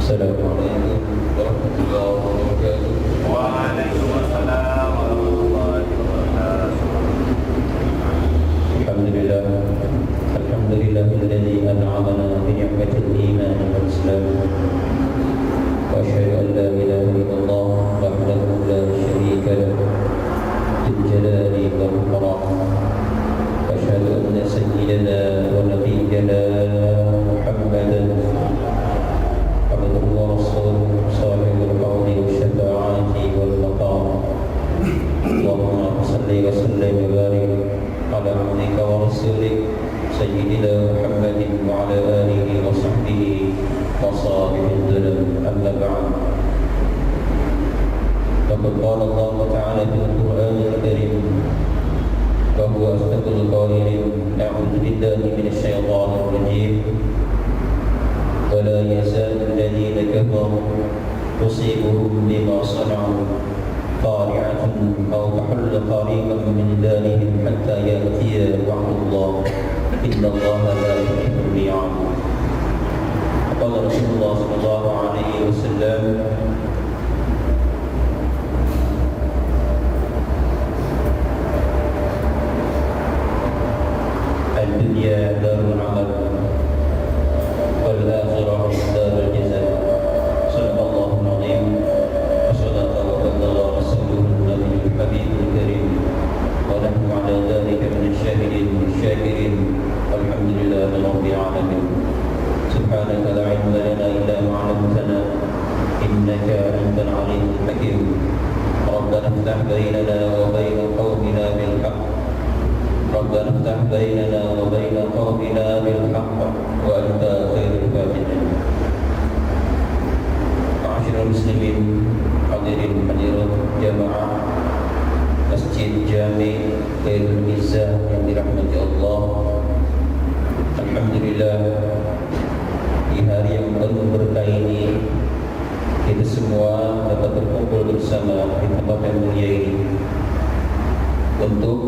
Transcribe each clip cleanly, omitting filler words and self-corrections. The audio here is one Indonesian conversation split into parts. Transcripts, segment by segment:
Assalamualaikum warahmatullahi wabarakatuh. Waalaikumsalam warahmatullahi wabarakatuh. Alhamdulillah, alhamdulillahilladzi an'amana bi ni'matil iman wal islam. Wa asyhadu an la ilaha illallah wahdahu la syarika lahu dzul jalali wal ikram. Wa asyhadu anna sayyidana wa nabiyyana Muhammadan abduhu wa rasuluhu sahibul qawli wasyafa'ati wal maqam. Allahumma shalli wa sallim wa barik ala abdika wa rasulika sayyidina Muhammadin wa ala alihi wa sahbihi wa sahbihi dhalam, amma ba'd. Faqad qala Allah ta'ala fil Qur'anil Karim wa huwa asdaqul qailin, a'udzu billahi minasy syaithanir rajim. Wa la yazalu alladhina kafaru tusibuhum bima sana'u qari'atun aw tahullu qariban min darihim hatta ya'tiya wa'dullah innallaha la yuhibbul mi'ad. Qala Rasulullah sallallahu alaihi wasallam, ad-dunya darul amal wal akhirah darul jazaa. Sadaqallahu al-azim wa sadaqa wa ballaga rasuluhu nabiyul habibul karim wa nahnu ala dhalika min asyahidin syakirin walhamdulillahi rabbil alamin. Subhanaka la ilma lana illa ma 'allamtana innaka antal alimul hakim. Rabbana iftah bainana wa bain qaumina bil haqq. Rabbana iftah bainana wa bain qaumina bil haqq wa anta khairul fatihin. Ma'asyiral muslimin, hadirin hadirat jamaah Masjid Jami' Khairul Izzah yang dirahmati Allah. Alhamdulillah, di hari yang penuh berkah ini kita semua dapat berkumpul bersama di tempat yang mulia ini untuk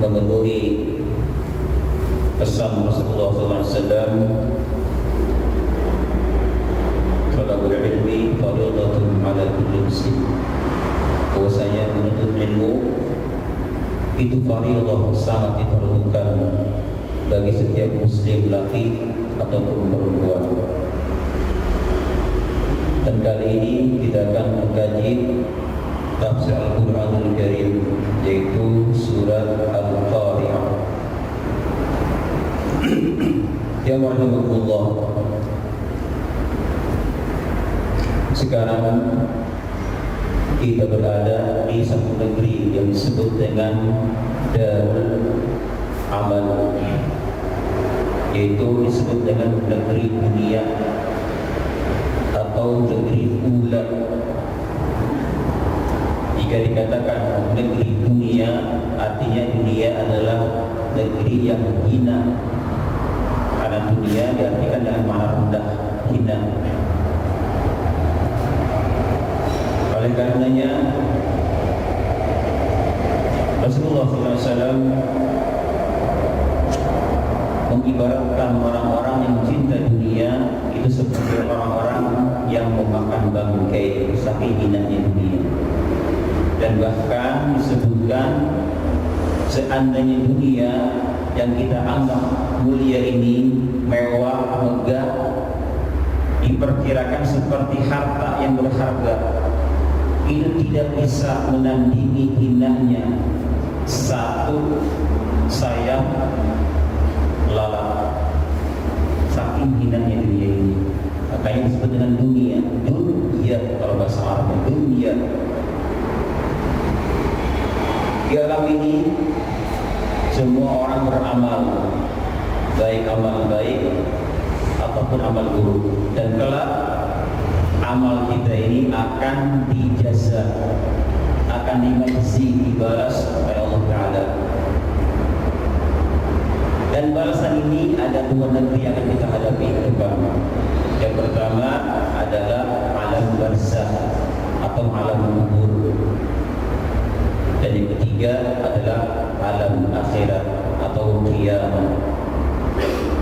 memenuhi pesan Rasulullah SAW, talabul ilmi fardhatun ala kulli muslim. Bahwasanya menuntut ilmu itu fardhah, sangat diperlukan bagi setiap muslim laki ataupun perempuan. Dan kali ini kita akan mengkaji tafsir Al-Qur'anul Karim, yaitu surat Al-Qari'ah. Ya rahmatullah, sekarang kita berada di satu negeri yang disebut dengan Darul Amal, yaitu disebut dengan negeri dunia atau negeri ula. Jika dikatakan negeri dunia, artinya dunia adalah negeri yang hina, karena dunia diartikan dengan makna rendah, hina. Oleh karenanya Rasulullah SAW mengibaratkan orang-orang yang cinta dunia itu seperti orang-orang yang memakan bangkai, saking hinanya dunia. Dan bahkan disebutkan seandainya dunia yang kita anggap mulia ini, mewah, megah, diperkirakan seperti harta yang berharga, itu tidak bisa menandingi hinanya satu sayap lalat. Saking hinanya dunia ini, makanya disebut dengan dunia. Dunia kalau bahasa Arabnya dunia. Di alam ini semua orang beramal, baik amal baik ataupun amal buruk, dan kelak amal kita ini akan dijaza, akan dimajzi, dibalas oleh Allah Ta'ala. Dan balasan ini ada dua negeri yang akan kita hadapi ke depan. Yang pertama adalah alam barzakh atau alam kubur, dan yang ketiga adalah alam akhirat atau kiamat.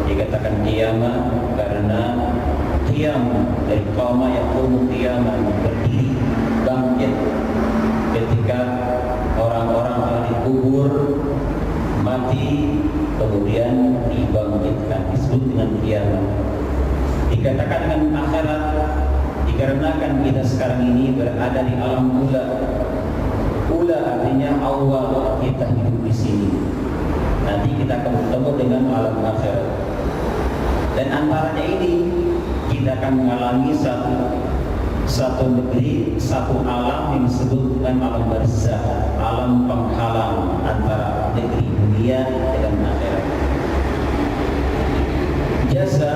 Dikatakan kiamat karena qiyam, dari qama yaqumu qiyaman, berdiri, bangkit. Ketika orang-orang telah dikubur, mati, kemudian dibangkitkan, disebut dengan kiamat. Dikatakan dengan akhirat dikarenakan kita sekarang ini berada di alam ula. Ula artinya awal kita hidup di sini. Nanti kita akan bertemu dengan alam akhirat. Dan antaranya ini kita akan mengalami satu negeri, satu alam yang disebut dengan alam barzakh, alam penghalang antara negeri dunia dengan akhirat. Jasa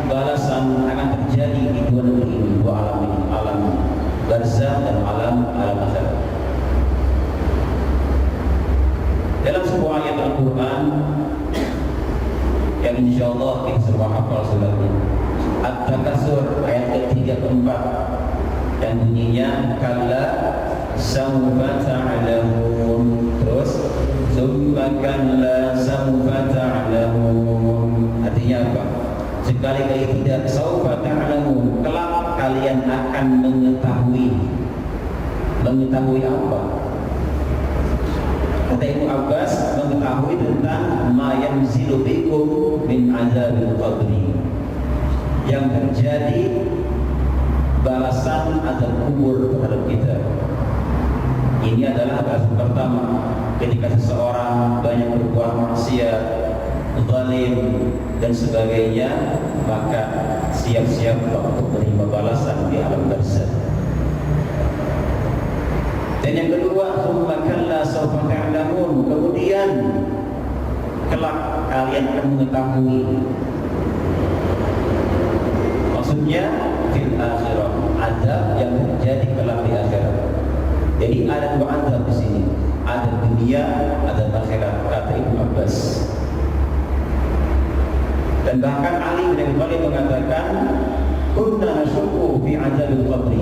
balasan akan terjadi di dua negeri ini, dua alam ini, alam barzakh dan alam akhirat. Dalam sebuah ayat Al-Quran yang insyaallah kita semua hafal suratnya, At-Takatsur ayat ketiga keempat, yang bunyinya kalla sawfa ta'lamun, terus summa kalla sawfa ta'lamun. Artinya apa? Sekali-kali tidak, sawfa ta'lamun, kelak kalian akan mengetahui. Mengetahui apa? Kata Ibnu Abbas, mengetahui tentang ma yanzilu bikum min azabil qabri, yang terjadi balasan azab kubur terhadap kita. Ini adalah balasan pertama ketika seseorang banyak berbuat maksiat, zalim dan sebagainya, maka siap-siap untuk menerima balasan di alam barzakh. Dan yang kedua, tsumma kalla sawfa ta'lamun, kemudian kelak kalian akan mengetahui. Maksudnya fil akhirah, azab yang terjadi kelak di akhirat. Jadi ada dua azab di sini, ada dunia, ada akhirat, kata Ibnu Abbas. Dan bahkan Ali bin Abi Thalib mengatakan, kunna nasyukku fi azabil qabri.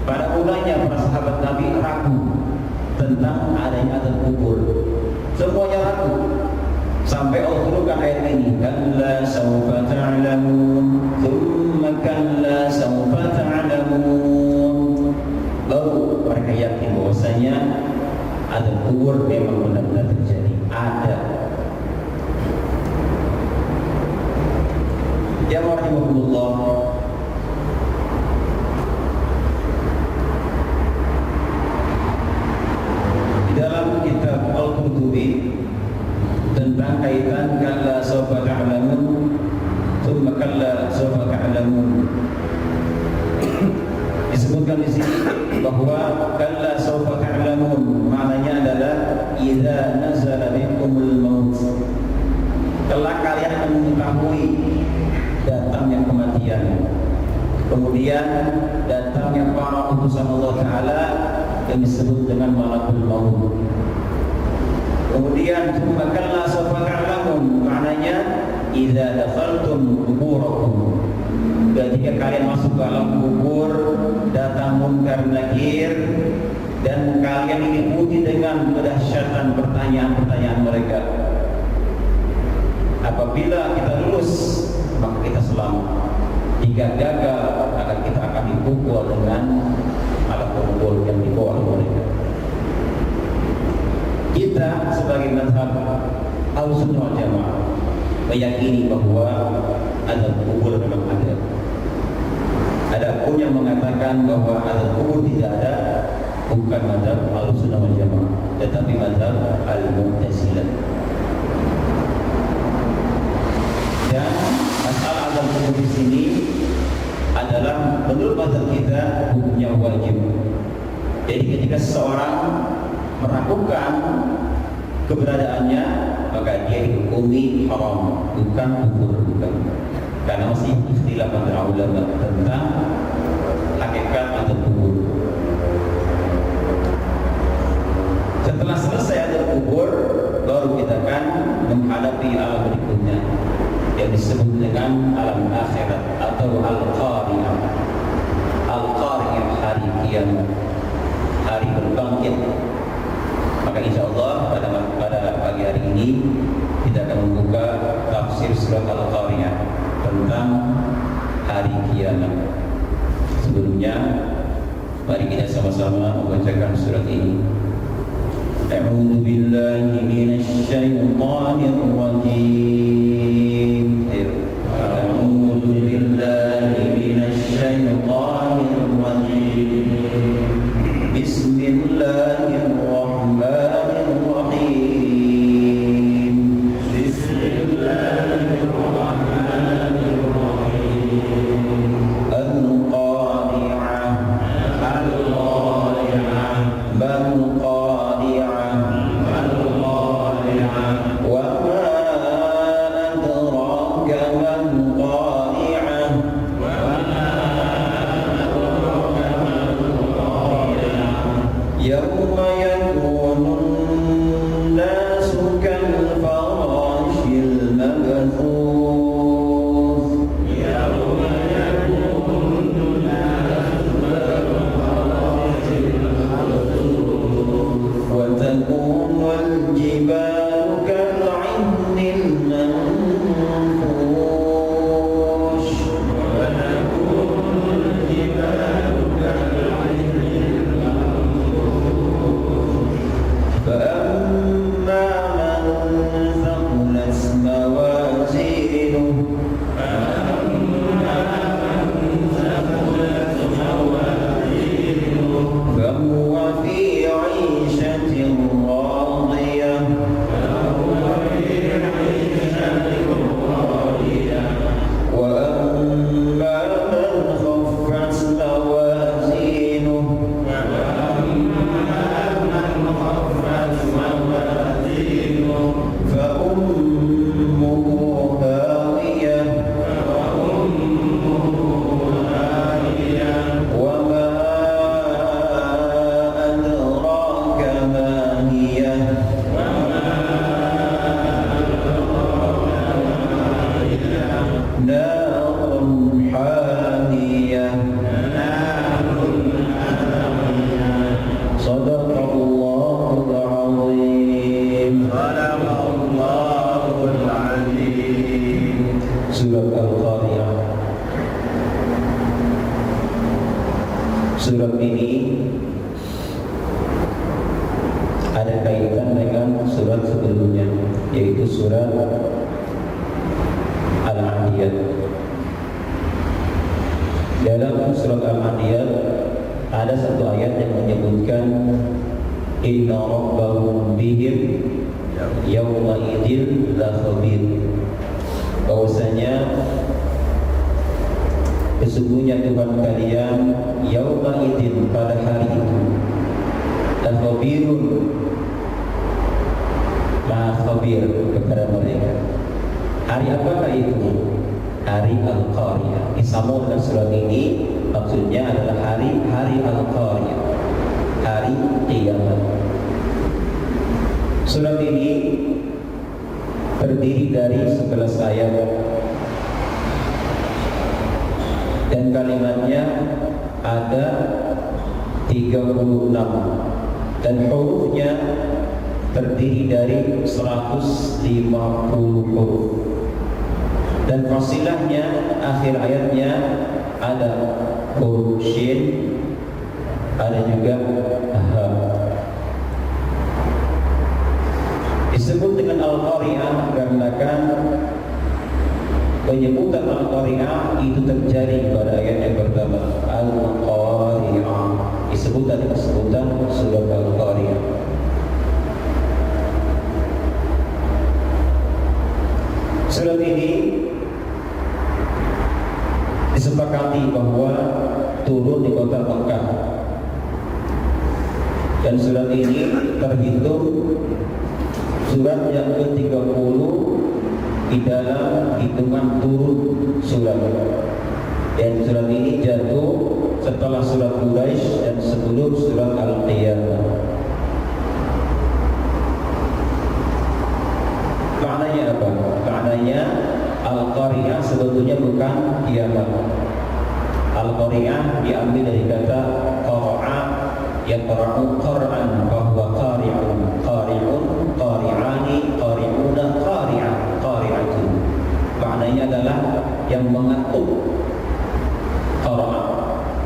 Pada mulanya para sahabat Nabi ragu tentang adanya azab kubur. Semuanya ragu. Sampai Allah turunkan ayat ini, kalla sawfa ta'lamun, thumma kalla sawfa ta'lamun. Baru mereka yakin bahwasanya azab kubur memang benar-benar terjadi, ada. Ya rahimahullah, di dalam kitab Al-Qurtubi tentang kaitan kalla sawfa ta'lamun thumma kalla sawfa ta'lamun, disebutkan di sini bahwa kalla sawfa ta'lamun maknanya adalah idza nazala bikumul maut, kelak kalian akan mengetahui datangnya kematian, kemudian datangnya para utusan Allah Ta'ala yang disebut dengan malakul maut. Kemudian tsumma kalla sawfa ta'lamun maknanya idza dakhaltum quburakum, ketika kalian masuk ke alam kubur, datang munkar nakir dan kalian diliputi dengan kedahsyatan pertanyaan-pertanyaan mereka. Apabila kita lulus, maka kita selamat. Jika gagal, maka kita akan dipukul dengan alat pukul yang dibawa oleh mereka. Kita sebagai mazhab Ahlussunnah wal Jamaah meyakini bahwa azab kubur memang ada. Adapun yang mengatakan bahwa azab kubur tidak ada, bukan mazhab Ahlussunnah wal Jamaah, tetapi mazhab Al-Mu'tazilah. Dan masalah azab kubur di sini adalah menurut mazhab kita hukumnya wajib. Jadi ketika seseorang meragukan keberadaannya, maka dia dihukumi haram, bukan kufur, bukan. Karena masih ikhtilaf antara ulama tentang hakikat azab kubur. Setelah selesai azab kubur, baru kita akan menghadapi alam berikutnya yang disebut dengan alam akhirat atau al-qari'ah. Al-qari'ah, hari kiamat, hari berbangkit. Maka insyaallah pada pagi hari ini kita akan membuka tafsir surat Al-Qari'ah tentang hari kiamat. Sebelumnya, mari kita sama-sama membacakan surat ini. A'udzu billahi minasy syaithanir rajim. A'udzu billahi minasy syaithanir rajim. Bismillahirrahmanirrahim. Al-Qari'ah. Mal-Qari'ah. Wa ma adraka mal-Qari'ah. Yawma yakunun nasu kal-farashil mabthuth. Wa takunu al-jibalu kal-'ihnil manfush. فأما من ثقلت موازينه فهو في عيشة راضية. وأما من خفت موازينه فأمه هاوية. وما أدراك ما هي. نار حامية. صدق الله العظيم. Surat Al-Qari'ah. Surat ini ada kaitan dengan surat sebelumnya, yaitu surat Al-Adiyat. Dalam surat Al-Adiyat ada satu ayat yang menyebutkan inna rabbahum bihim yawma idil la khabir, bahwasanya sesungguhnya Tuhan kalian yauma idin, pada hari itu, dan khabirun, maha khabir kepada mereka. Hari apakah itu? Hari Al-Qari'ah. Disambung dengan surat ini, maksudnya adalah hari Al-Qari'ah, hari kiamat. Surat ini terdiri dari 11 ayat dan kalimatnya ada 36 dan hurufnya terdiri dari 150 huruf, dan fasilahnya akhir ayatnya ada huruf shin, ada juga ha. Disebut dengan Al-Qari'ah karena penyebutan Al-Qari'ah itu terjadi pada ayat yang pertama, Al-Qari'ah, sebutan surat Al-Qari'ah. Surat ini disepakati bahwa turun di kota Mekah, dan surat ini terhitung surat yang ke-30 di dalam hitungan turun surat. Dan surat ini jatuh setelah surat Quraisy dan sebelum surat Al-Qiyamah. Maknanya apa? Maknanya Al-Qari'ah sebetulnya bukan kiamat. Al-Qari'ah diambil dari kata qara'a, yaqra'u qara'an, bahwa qari'un, qari'un, qari'ani, qari'una, qari'ah, qari'atun. Maknanya adalah yang mengatuk qara'a,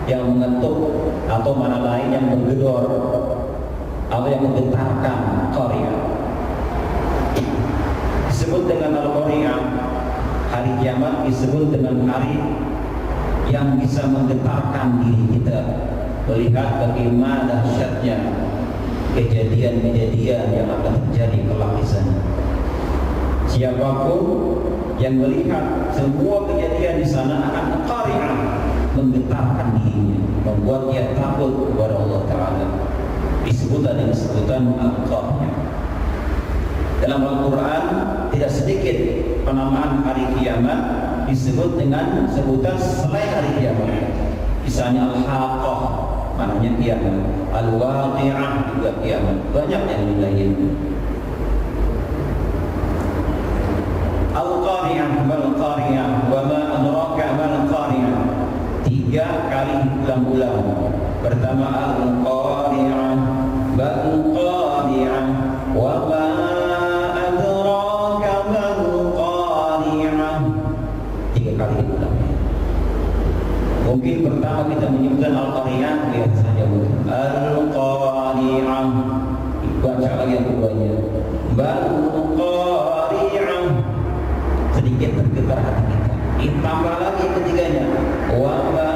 yang mengetuk, atau mana lain yang menggedor atau yang menggetarkan. Qari'ah disebut dengan al-qari'ah. Hari kiamat disebut dengan hari yang bisa menggetarkan diri kita, melihat bagaimana dahsyatnya kejadian-kejadian yang akan terjadi kelak di sana. Siapapun yang melihat semua kejadian di sana akan qari'ah, menggetarkan dirinya, membuat dia takut kepada Allah Ta'ala. Disebutlah dengan sebutan al-qari'ah. Dalam Al-Quran tidak sedikit penamaan hari kiamat disebut dengan sebutan selain hari kiamat. Misalnya al-haqqah, maknanya kiamat. Al-waqi'ah juga kiamat. Banyak yang lain. Al-qari'ah, mal-qari'ah, wa ma adraka mal-qari'ah. 3 kali diulang-ulang. Pertama al-qari'ah, mal-qari'ah, wa ma adraka mal-qari'ah. 3 kali diulang. Mungkin pertama kita menyebutkan al-qari'ah, lihat saja mungkin al-qari'ah, baca lagi yang keduanya al-qari'ah, sedikit tergetar hati kita. Ditambah lagi ketiganya wa ma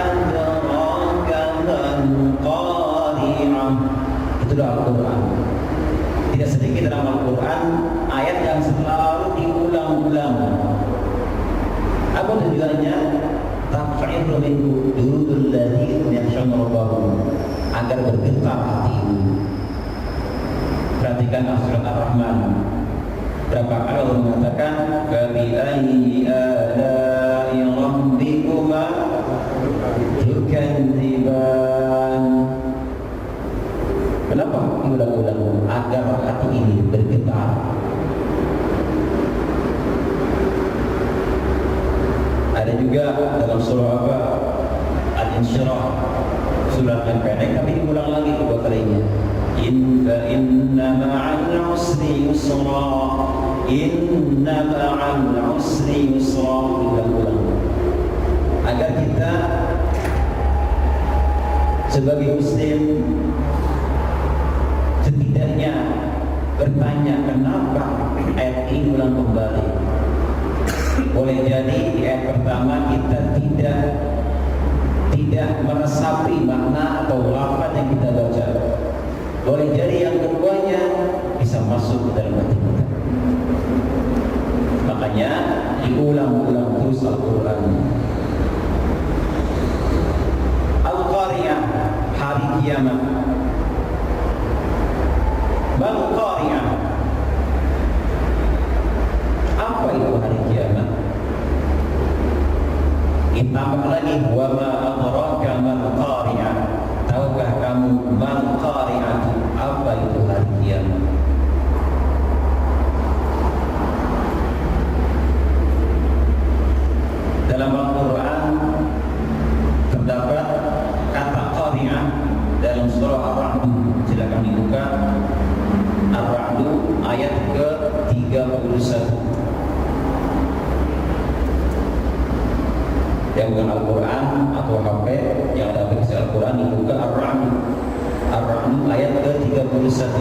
adraka mal-qari'ah. Itulah Al-Quran. Tidak sedikit dalam Al-Quran ayat yang selalu diulang-ulang. Apa tujuannya? Taf'iru min qulubul ladzina yakhshawna rabbahum, agar bergetar hati. Perhatikan surat Ar-Rahman. Berapa kali Allah mengatakan fabi ayyi ala'i rabbikuma tukadziban. Kenapa diulang-ulang? Agar hati ini bergetar. Ada juga dalam surah apa? Al-Insyirah, surah yang pendek tapi diulang lagi 2 kalinya. Inna ma'al usri yusra, inna ma'al usri yusra, ulang-ulang. Agar kita sebagai muslim setidaknya bertanya kenapa ayat ini ulang kembali. Boleh jadi di ayat pertama kita tidak meresapi makna atau lafaz yang kita baca. Boleh jadi yang keduanya bisa masuk ke dalam hati kita. Makanya diulang-ulang terus Al-Quran. Al-Qari'ah, hari kiamat. Al-Qari'ah, apa itu hari kiamat? Ditambah lagi wa ma adraka mal-qari'ah. Tahukah kamu mal-qari'ah, apa itu hari kiamat? Dalam Al-Quran terdapat kata qari'ah dalam surah Ar-Ra'd. Silakan dibuka Ar-Ra'd ayat ke-31. Yang bukan Al-Quran atau HP yang ada versi Al-Quran dibuka Ar-Ra'd. Ar-Ra'd ayat ke-31.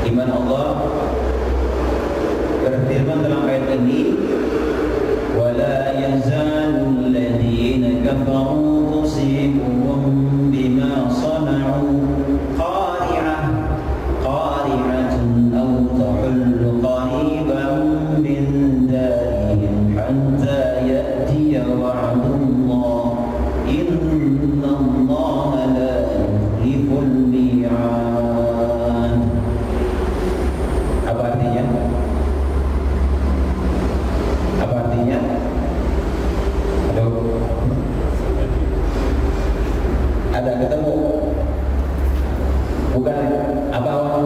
Di mana Allah berfirman dalam ayat ini, وَلَا يَزَالُ الَّذِينَ كَفَرُوا تُصِيبُهُم بِمَا صَنَعُوا قَارِعَةٌ أَوْ تَحُلُّ قَرِيبًا مِّن دَارِهِمْ حَتَّى يَأْتِيَ وَعْدُ اللَّهِ إِنَّ اللَّهَ لَا يُخْلِفُ الْمِيعَادَ. Apa artinya? Apa artinya? Halo? Ada ketemu? Bukan apa awal?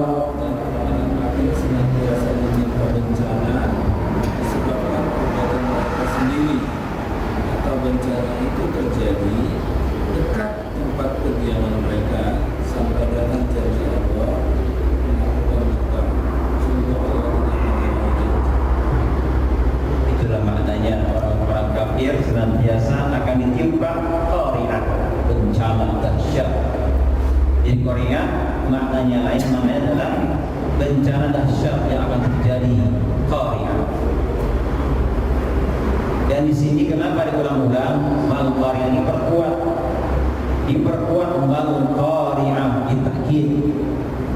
Senantiasa menimpa bencana disebabkan perbuatan mereka sendiri, atau bencana itu terjadi dekat tempat kediaman mereka sampai datang janji Allah melakukan duka. Sungguh Allah tidak menginginkan. Itulah maknanya orang-orang kafir Jadi Korea maknanya lain, namanya adalah bencana dahsyat yang akan terjadi Korea. Dan di sini kenapa diulang-ulang membangun Korea ini diperkuat membangun Korea, ditakkid.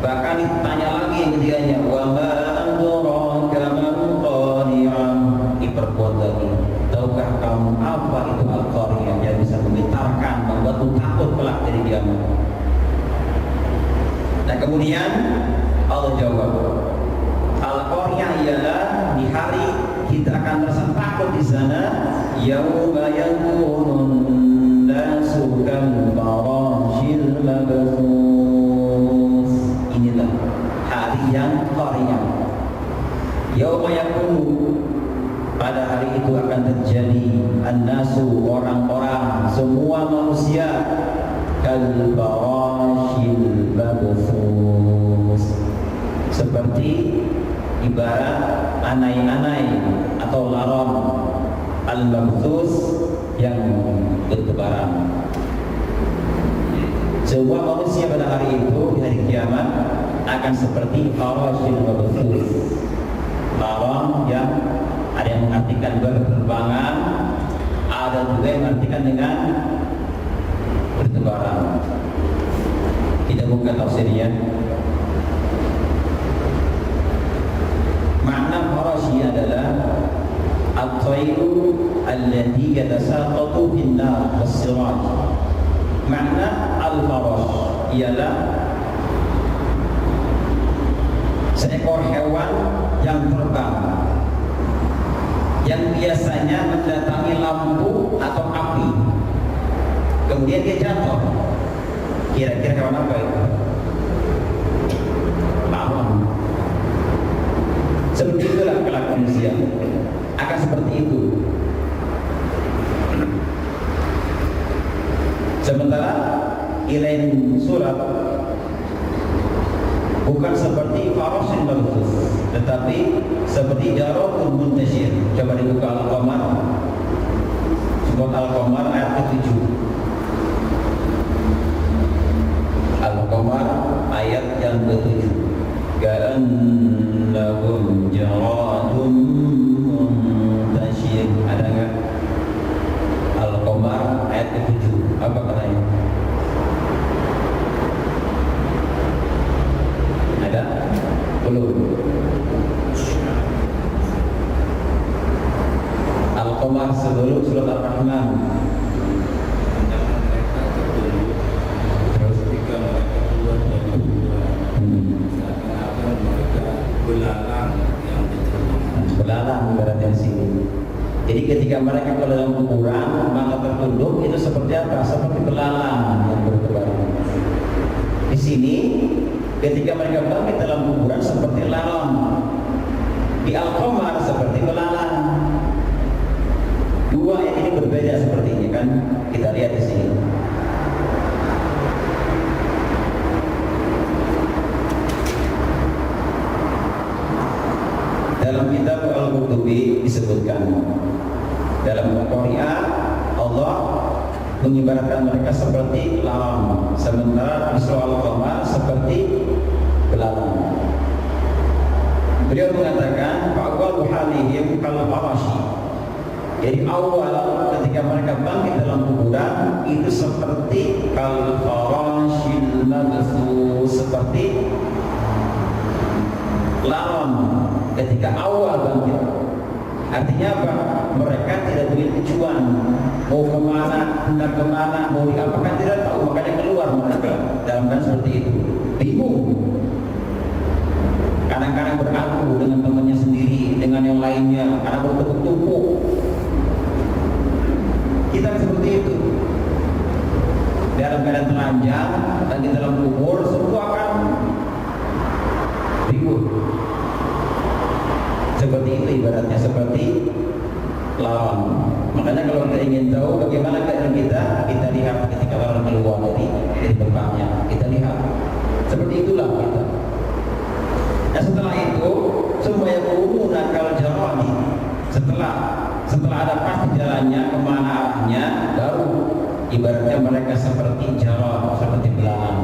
Bahkan ditanya lagi ketiganya, wa ma adraka man Qari'ah, diperkuat lagi. Tahukah kamu apa itu Al-Qari'ah yang bisa menggetarkan, membuatmu takut kelak dari kiamat? Nah kemudian Allah jawab, Al-Qari'ah ialah di hari kita akan merasa takut di sana, yauma yakunun nasu kal farashil mabthus. Inilah hari yang Qari'ah. Yauma yakunu, pada hari itu akan terjadi an-nasu, orang-orang, semua manusia, kal farashil mabthus, seperti ibarat anai-anai atau laron al-mabthus yang bertebaran. Semua manusia pada hari itu, di hari kiamat, akan seperti farashil mabthus, laron yang ada yang mengartikan berterbangan, ada juga yang mengartikan dengan bertebaran. Kita buka tafsirnya. Makna farashi adalah at-tayru allati yatasaqatu fin nar was-siraj. Makna al-farash ialah seekor hewan yang terbang, yang biasanya mendatangi lampu atau api, kemudian dia jatuh. Kira-kira hewan apa itu? Laron. Seperti itulah kelak manusia akan seperti itu. Sementara ilain surat bukan seperti farashil mabthus, tetapi seperti jaratun muntashir. Coba dibuka Al-Qamar, surat Al-Qamar ayat ke-7. Al-Qamar ayat yang ke-7. Ka'annahum jaratun muntashir. Ada enggak? Al-Qamar ayat ke-7. Apa katanya? Ada? Belum. Al-Qamar sebelum surat Ar-Rahman. Terus ketika mereka keluar dari gua, seakan-akan mereka belalang yang diterbangkan. Belalang ibaratnya di sini. Jadi ketika mereka ke dalam kuburan, maka tertunduk itu seperti apa? Seperti belalang yang bertebaran. Di sini ketika mereka bangkit dalam kuburan seperti laron. Di Al-Qamar seperti belalang. Dua yang ini berbeda sepertinya kan? Kita lihat di sini. Dalam kitab Al-Qurtubi disebutkan, dalam Al-Qari'ah Allah mengibaratkan mereka seperti laron, sementara di surah Al-Qamar seperti belalang. Beliau mengatakan fa'awwalu halihim kal farashi. Jadi awal ketika mereka bangkit dalam kuburan itu seperti kal farashil mabthus, seperti laron ketika awal bangkit. Artinya apa? Mereka tidak punya tujuan, mau kemana, hendak kemana, mau diapakan tidak tahu, makanya keluar mereka dalam keadaan seperti itu, bingung. Kadang-kadang beradu dengan temannya sendiri, dengan yang lainnya, karena bertumpuk-tumpuk. Kita seperti itu. Dalam keadaan telanjang dan di dalam kubur, semua akan ribut. Seperti itu ibaratnya, seperti lawan. Makanya kalau kita ingin tahu bagaimana keadaan kita, kita lihat ketika lawan keluar dari tempatnya, kita lihat. Seperti itulah kita. Dan setelah itu, semua yang nakal jarani. Setelah ada pasti jalannya, kemana arahnya, baru ibaratnya mereka seperti jaran, seperti belalang.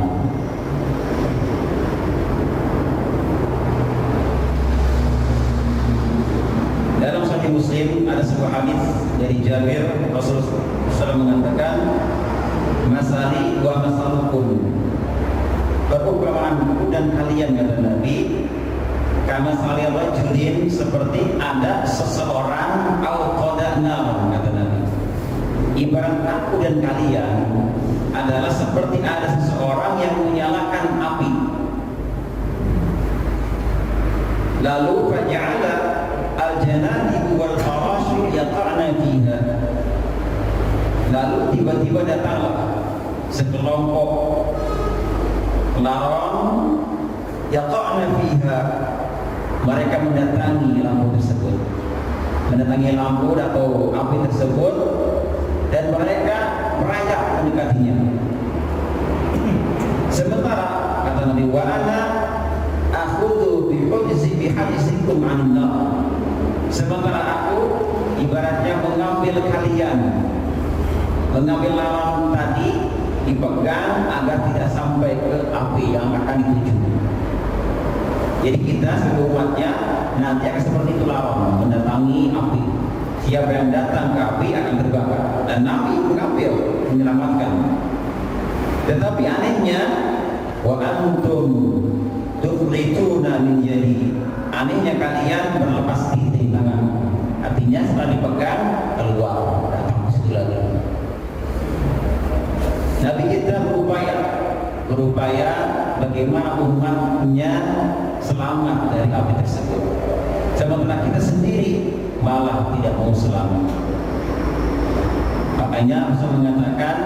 Sahih Muslim ada sebuah hadis dari Jabir, Rasulullah SAW mengatakan, "Masali wa masalukum." Perumpamaanku dan kalian, kata Nabi, kama salih rajulin, seperti ada seseorang au qadana, kata Nabi. Ibarat aku dan kalian adalah seperti ada seseorang yang menyalakan api. Lalu faja'ala al-janadibu wal farashu yaqa'na fiha. Lalu tiba-tiba datanglah sekelompok laron yaqa'na fiha, mereka mendatangi lampu tersebut, mendatangi lampu atau api tersebut, dan mereka merayap mendekatinya. Sementara kata Nabi, wa ana akhudhu bihadisikum anna, sementara aku ibaratnya mengambil kalian, mengambil lawan tadi, dipegang agar tidak sampai ke api yang akan dituju. Jadi kita sebagai umatnya nanti akan seperti itu, lawan mendatangi api. Siapa yang datang ke api akan terbakar, dan Nabi mengambil, menyelamatkan. Tetapi anehnya, wa antum tuflituna min yadi, anehnya kalian berlepas diri dari tangan. Artinya setelah dipegang keluar, datang lagi. Nabi kita berupaya bagaimana umatnya selamat dari api tersebut. Sementara kita sendiri malah tidak mau selamat. Makanya Rasul mengatakan,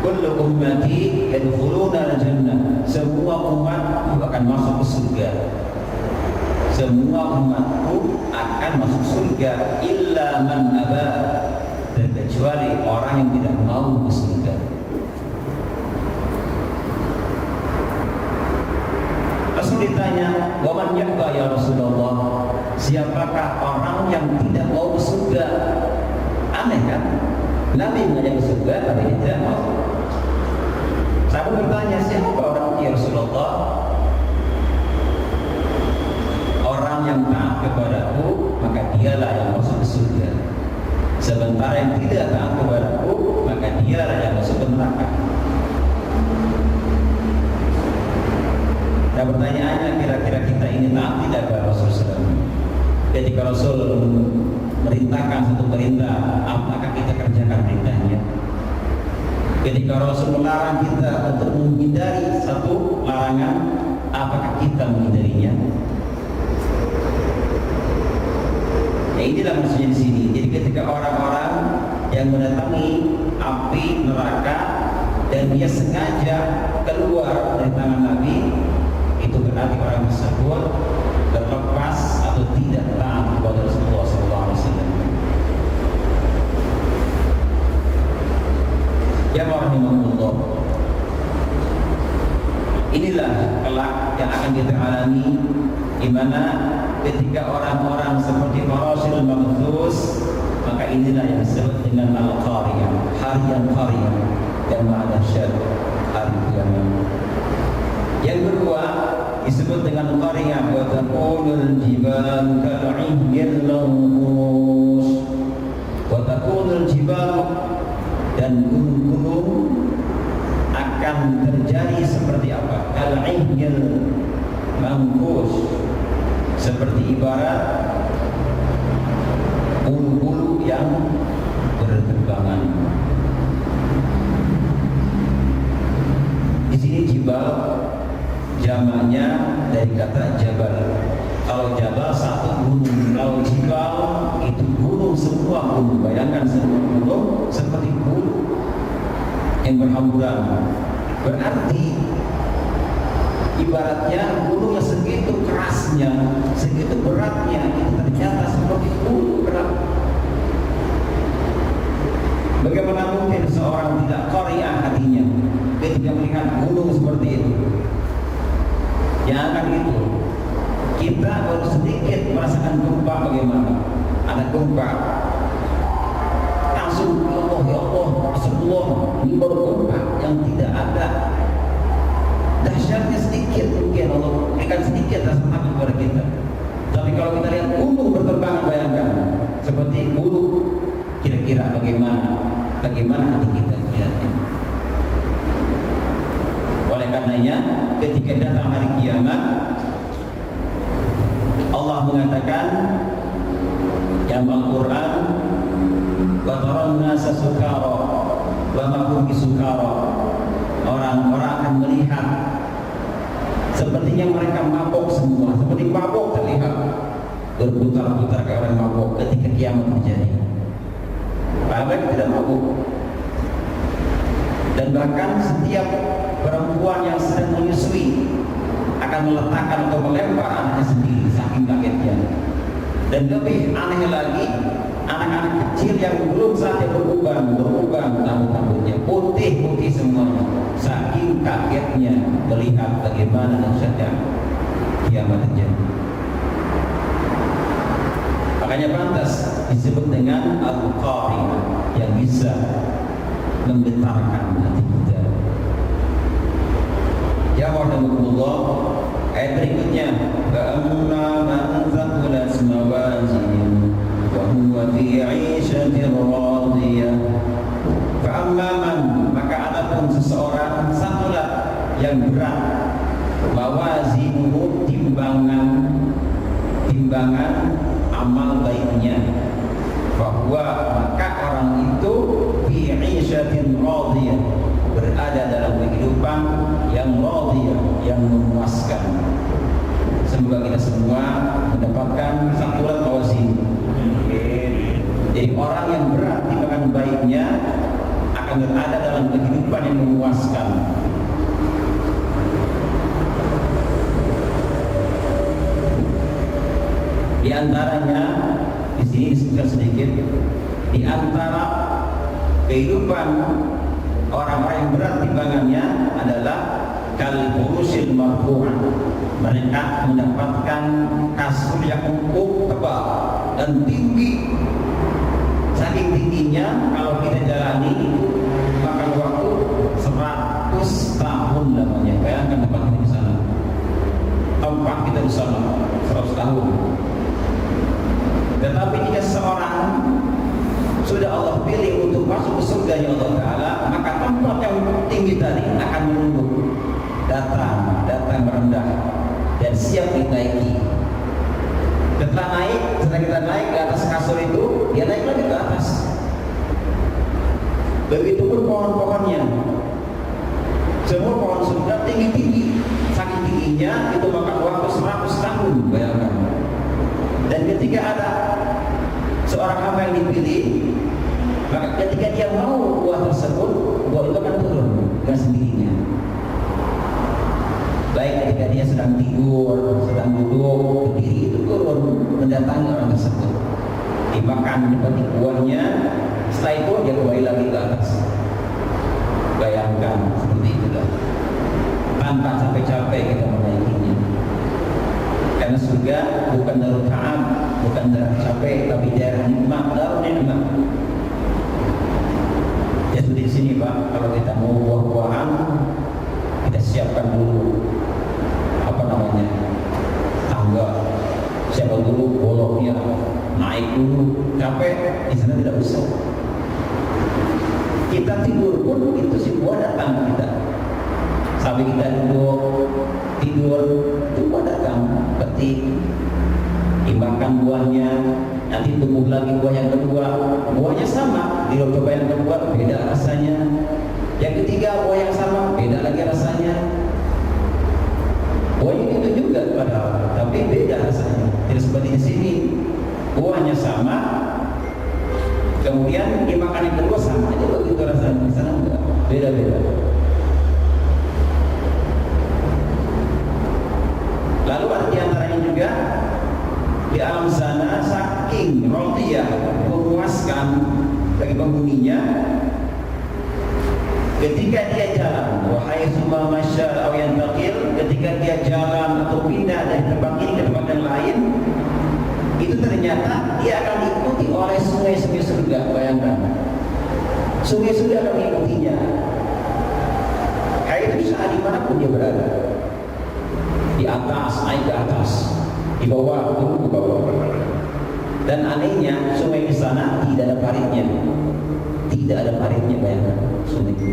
kullu ummati yadkhuluna al-jannah, semua umat akan masuk ke surga. Semua umatku akan masuk surga, illa man aba, terkecuali orang yang tidak mau ke surga. Rasul ditanya, wa man ya'ba ya Rasulullah, siapakah orang yang tidak mau ke surga? Aneh kan? Nabi mengajak ke surga tapi dia tidak mau. Sahabat bertanya, siapa orang ya Rasulullah? Orang yang taat kepadaku, maka dialah yang masuk ke surga. Sementara yang tidak taat kepadaku, maka dialah yang masuk ke neraka. Nah, pertanyaannya, kira-kira kita ini taat tidak kepada Rasulullah SAW? Ketika Rasul merintahkan satu perintah, apakah kita kerjakan perintahnya? Ketika Rasul melarang kita untuk menghindari satu larangan, apakah kita menghindarinya? Ya, inilah maksudnya di sini. Jadi ketika orang-orang yang mendatangi api neraka dan dia sengaja keluar dari tangan Nabi, itu berarti orang tersebut terlepas atau tidak taat kepada Rasulullah SAW. Ya rahimahullah, inilah kelak yang akan kita alami, di mana ketika orang-orang seperti Farasil Maghzus, maka inilah yang disebut dengan Al-Qariyah, hari yang qariyah, yang maha dahsyat, hari kiamat. Yang kedua disebut dengan qariyah, wa takunul jibal kal'ihnil manfush, wa takunul jibal, dan gunung-gunung akan terjadi seperti apa? Kal'ihnil manfush, seperti ibarat bulu-bulu yang berterbangan. Di sini jibal jamaknya dari kata jabal. Kalau jabal satu gunung, kalau jibal itu gunung, semua gunung. Bayangkan semua gunung seperti bulu yang berhamburan. Berarti ibaratnya gunungnya segitu kerasnya, segitu beratnya, itu ternyata seperti bulu berat. Bagaimana mungkin seorang tidak qariyah hatinya ketika melihat gunung seperti itu? Jangan itu. Kita baru sedikit merasakan gempa, bagaimana? Ada gempa, langsung Allah, ya Allah, Rasulullah, ini baru gempa yang tidak ada dahsyatnya sedikit, mungkin Allah berikan sedikit rasa takut kepada kita. Tapi kalau kita lihat gunung berterbangan, bayangkan seperti bulu. Kira-kira bagaimana hati kita melihatnya? Oleh karenanya, ketika datang hari kiamat, Allah mengatakan dalam Al-Quran, wa taran nasa sukara wa ma hum bisukara. Orang-orang akan melihat sepertinya mereka mabuk semua, seperti mabuk terlihat berputar-putar ke orang mabuk ketika kiamat terjadi. Padahal tidak mabuk. Dan bahkan setiap perempuan yang sedang menyusui akan meletakkan atau melempar anaknya sendiri saking kagetnya. Dan lebih aneh lagi, anak-anak kecil yang belum saatnya beruban rambut-rambutnya putih semuanya, saking kagetnya melihat bagaimana dahsyatnya kiamat terjadi. Makanya pantas disebut dengan Al-Qari'ah, yang bisa menggetarkan hati kita. Ya wa'alakumullah. Ayat berikutnya, فَأَمَّا مَنْ ثَقُلَتْ مَوَازِينُهُ وَهُوَ فِي عِيشَةٍ رَاضِيَةٍ. فَأَمَّا مَنْ, maka adapun seseorang thaqulat, yang berat, mawazinuhu, timbangan amal baiknya, bahwa maka orang itu fi 'isyatin radiyah, berada dalam kehidupan yang radiyah, yang memuaskan. Semoga kita semua mendapatkan thaqulat mawazin. Jadi orang yang berat timbangan baiknya akan berada dalam kehidupan yang memuaskan. Di antaranya di sini disebutkan sedikit, di antara kehidupan orang-orang yang berat timbangannya adalah kal furusil marfu'ah. Mereka mendapatkan kasur yang empuk, tebal dan tinggi. Saking tingginya kalau kita jalani makan waktu 100 tahun lamanya. Bayangkan tempat kita di sana, tempat kita di sana 100 tahun. Tetapi jika seorang sudah Allah pilih untuk masuk ke surga Allah Ta'ala, maka tempat yang tinggi tadi akan menunggu, datang merendah dan siap dinaiki. Setelah kita naik ke atas kasur itu, dia naik lagi ke atas. Begitupun pohon-pohonnya, semua pohon surga tinggi-tinggi, saking tingginya itu makan waktu 100 tahun, bayangkan. Dan ketika ada seorang hamba yang dipilih, maka ketika dia mau buah tersebut, buah itu akan turun dengan sendirinya. Baik ketika dia sedang tidur, sedang duduk, berdiri, itu turun mendatangi orang tersebut, dimakan, dipetik buahnya. Setelah itu dia kembali lagi ke atas. Bayangkan seperti itulah, tanpa capek-capek kita menaikinya. Karena surga bukan darul ta'am, bukan darul capek, tapi daerah nikmat, darul nikmat. Ya seperti di sini Pak, kalau kita mau buah-buahan, kita siapkan dulu tangga, siapkan dulu bolongnya, naik dulu, capek di sana tidak bisa. Kita tidur pun itu si buah datang kita. Sampai kita duduk tidur, itu buah datang, petik, dimakan buahnya, nanti tumbuh lagi buah yang kedua, buahnya sama, dicoba yang kedua beda rasanya, yang ketiga buah yang sama beda lagi rasanya. Buahnya itu juga padahal, tapi beda rasanya. Tidak seperti di sini, buahnya sama, kemudian dimakan yang kedua sama aja begitu rasanya. Di sana enggak, beda-beda. Lalu ada di antaranya juga di alam sana saking radiyah, memuaskan bagi penghuninya. Ketika dia jalan, wahai summa masya atau yang taqil, ketika dia jalan atau pindah dari tempat ini ke tempat yang lain, itu ternyata dia akan diikuti oleh sungai-sungai surga. Bayangkan, sungai surga akan mengikutinya. Kayak itu saat dimanapun dia berada, di atas, naik ke atas, di bawah, turun ke bawah. Dan anehnya sungai di sana tidak ada paritnya, tidak ada paritnya, bayangkan sungai itu.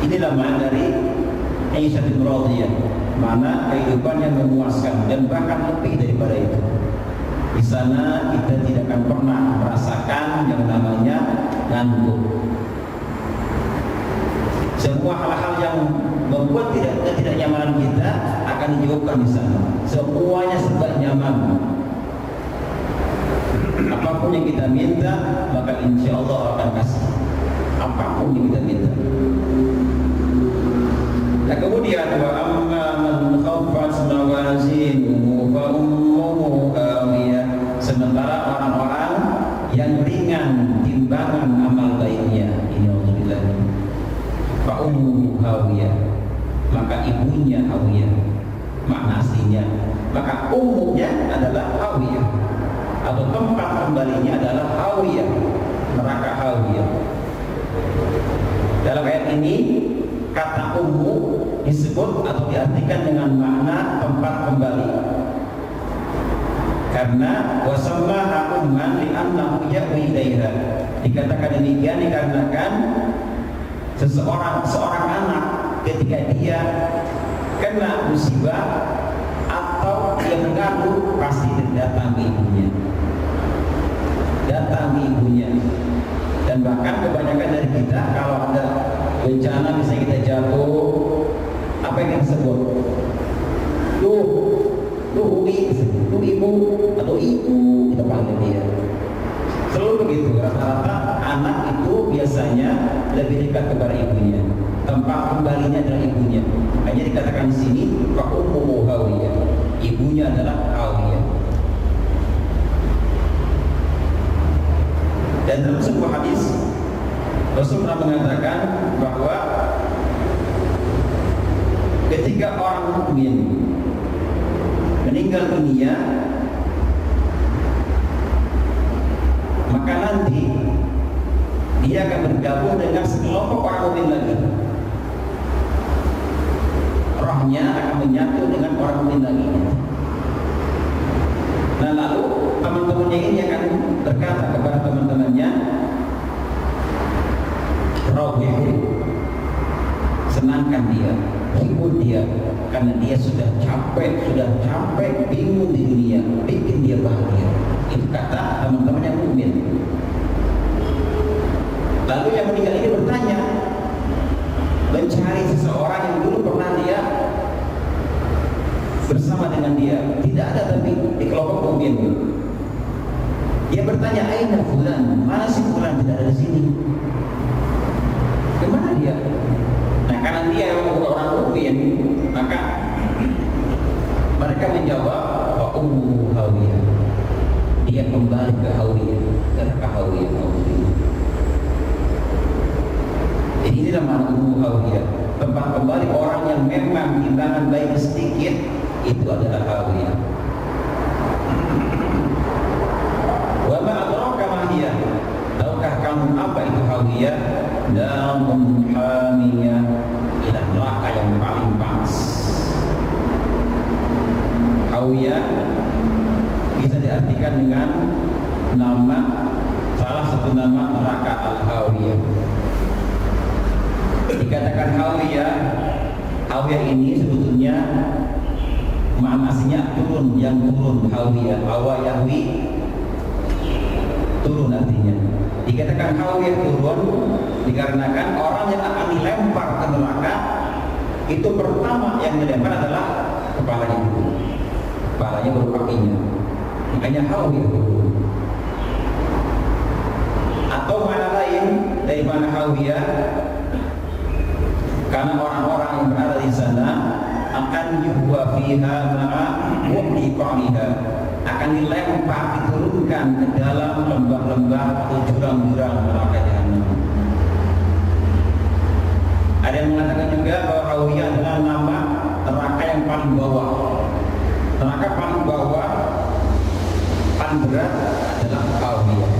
Inilah makna dari Aisyah radhiyah, mana kehidupan yang memuaskan dan bahkan lebih daripada itu. Di sana kita tidak akan pernah merasakan yang namanya ngantuk. Semua hal-hal yang membuat ketidaknyamanan kita akan dijawabkan di sana. Semuanya serba nyaman. Apapun yang kita minta, maka insya Allah akan kasih. Apapun yang kita minta. Nah kemudian wa amma man khaffat mawazinuhu fa ummuhu hawiyah. Sementara orang-orang yang ringan timbangan amal baiknya, ini alhamdulillah, fa ummuhu hawiyah, maka ibunya hawiyah. Makna aslinya, maka ummunya adalah hawiyah, atau tempat kembalinya adalah hawiyah, neraka hawiyah. Dalam ayat ini kata ummu disebut atau diartikan dengan makna tempat kembali. Karena wasammaha umman li'annahu ya'wi ilaiha. Dikatakan demikian dikarenakan seorang anak ketika dia kena musibah atau dia mengganggu pasti datang ke ibunya. Datang ke ibunya. Dan bahkan kebanyakan dari kita kalau ada bencana misalnya kita jatuh, apa yang kita sebut? Umi, ibu atau ibu, kita panggil dia. Selalu begitu. Rata-rata anak itu biasanya lebih dekat kepada ibunya. Tempat kembalinya adalah ibunya. Hanya dikatakan di sini fa ummuhu hawiyah. Ibunya adalah hawiyah. Dan dalam sebuah hadis Rasul pernah mengatakan bahwa ketika orang mukmin meninggal dunia, maka nanti dia akan bergabung dengan sekelompok orang mukmin lagi. Rohnya akan menyatu dengan orang mukmin lagi. Nah lalu teman-temannya ini akan berkata kepada teman-temannya, Rawihu, senangkan dia, hibur dia, karena dia sudah capek bingung di dunia, bikin dia bahagia. Itu kata teman-teman yang mukmin. Lalu yang meninggal ini bertanya, mencari seseorang yang dulu pernah dia bersama dengan dia, tidak ada tapi di kelompok mukmin. Dia bertanya, aina fulan, mana si fulan, tidak ada di sini. Kemana dia? Nah karena dia bukan orang mukmin, maka mereka menjawab, wa ummu hawiyah. Dia kembali ke hawiyah, ke hawiyah. Jadi inilah makna ummu hawiyah. Tempat kembali orang yang memang timbangan baik sedikit, itu adalah hawiyah. Wa ma adraka ma hiya? Tahukah kamu apa itu hawiyah? Narun hamiyah, ila neraka yang paling panas. Hawiyah bisa diartikan dengan nama, salah satu nama neraka al-hawiyah. Dikatakan hawiyah, hawiyah ini sebetulnya makna aslinya turun, yang turun. Hawiyah, hawa yahwi, turun artinya. Dikatakan hawiyah turun dikarenakan orang yang akan dilempar ke neraka itu pertama yang dilempar adalah kepalanya dulu. Kepalanya baru kakinya. Makanya hawiyah turun. Atau mana lain dari mana hawiyah? Karena orang-orang yang berada di sana akan yuhwa fiha ma'a wahdi qa'liha, akan dilempar, diturunkan ke dalam lembah-lembah atau jurang-jurang neraka jahanam. Ada yang mengatakan juga bahwa hawiyah adalah nama neraka yang paling bawah. Neraka paling bawah, paling berat adalah hawiyah.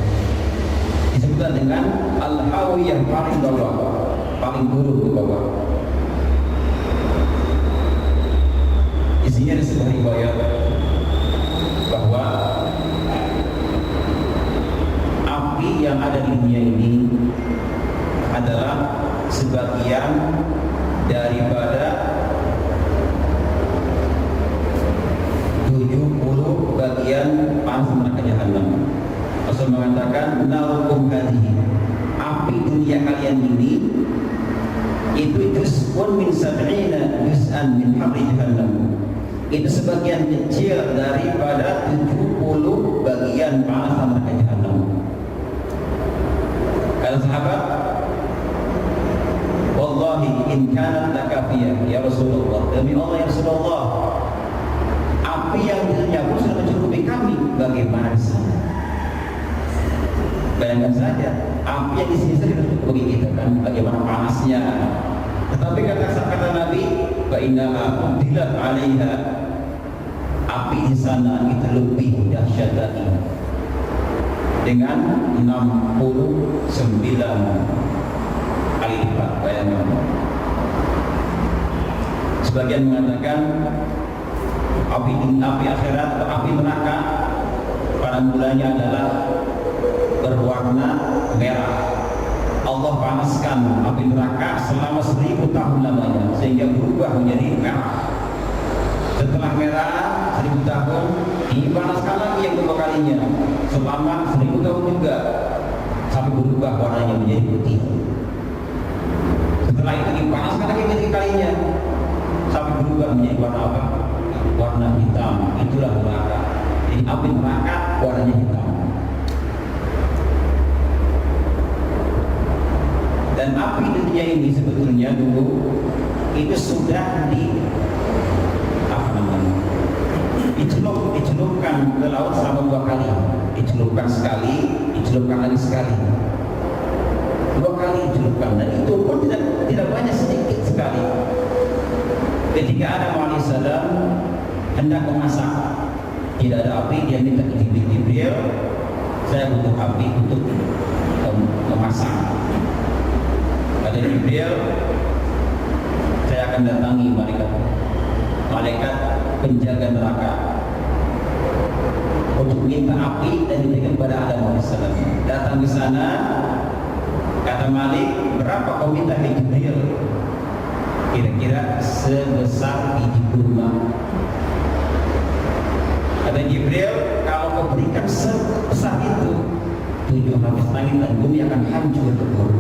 Disebutkan dengan al-hawiyah paling bawah, paling buruk di bawah. Isinya panas neraka jahanam. Rasul mengatakan, narukum hadhihi, api dunia kalian ini itu juz'un min sab'ina juz'an min harri jahannam. Itu sebagian kecil daripada 70 bagian panas neraka jahanam. Kata sahabat, wallahi in kanat lakafiyah ya Rasulullah, demi Allah ya Rasulullah, api yang dunia pun sudah mencukupi kami, bagaimana di sana? Bayangkan saja, api yang di sini sudah mencukupi kita kan, bagaimana panasnya. Tetapi kata Nabi, fa innaha udilat 'alaiha, api di sana itu lebih dahsyat lagi dengan 69 kali lipat. Bayangkan. Sebagian mengatakan api akhirat atau api neraka pada mulanya adalah berwarna merah. Allah panaskan api neraka selama 1000 tahun lamanya sehingga berubah menjadi merah. Setelah merah 1000 tahun dipanaskan lagi yang kedua kalinya selama 1000 tahun juga sampai berubah warnanya menjadi putih. Setelah itu dipanaskan lagi ketiga kalinya sampai berubah menjadi warna apa? Warna hitam. Itulah neraka. Jadi api neraka warnanya hitam. Dan api dunia ini sebetulnya dulu itu sudah dicelupkan ke laut selama 2 kali. Dicelupkan sekali, dicelupkan lagi sekali. 2 kali dicelupkan, dan itu pun tidak banyak, sedikit sekali. Ketika Adam alaihissalam hendak memasak, tidak ada api, dia minta ke Jibril, saya butuh api untuk memasak. Kata Jibril, saya akan datangi malaikat penjaga neraka untuk minta api dan diberikan kepada Adam alaihissalam. Datang di sana, kata Malik, berapa kau minta ke Jibril? Kira-kira sebesar biji kurma. Kata Jibril, kalau kau berikan sebesar itu, 7 lapis langit dan bumi akan hancur lebur.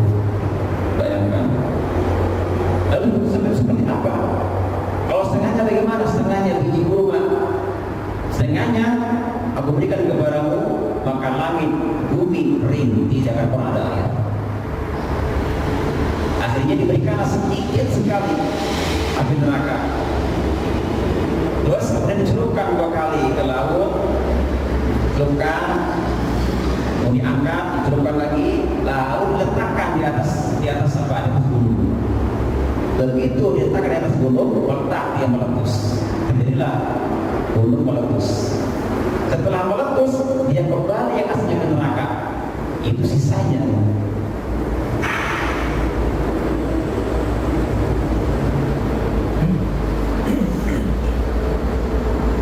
Bayangkan. Lalu seperti apa? Kalau setengahnya bagaimana? Setengahnya biji kurma, setengahnya aku berikan kepadamu, maka langit, bumi kering, tidak akan pernah ada air. Akhirnya diberikanlah sedikit sekali api neraka. Terus kemudian dicelupkan 2 kali ke laut, celupkan, mau diangkat, dicelupkan lagi, lalu diletakkan di atas apa? Di atas gunung. Begitu diletakkan di atas gunung, meletak dia meletus. Jadilah gunung meletus. Setelah meletus, dia kembali yang aslinya ke neraka. Itu sisanya.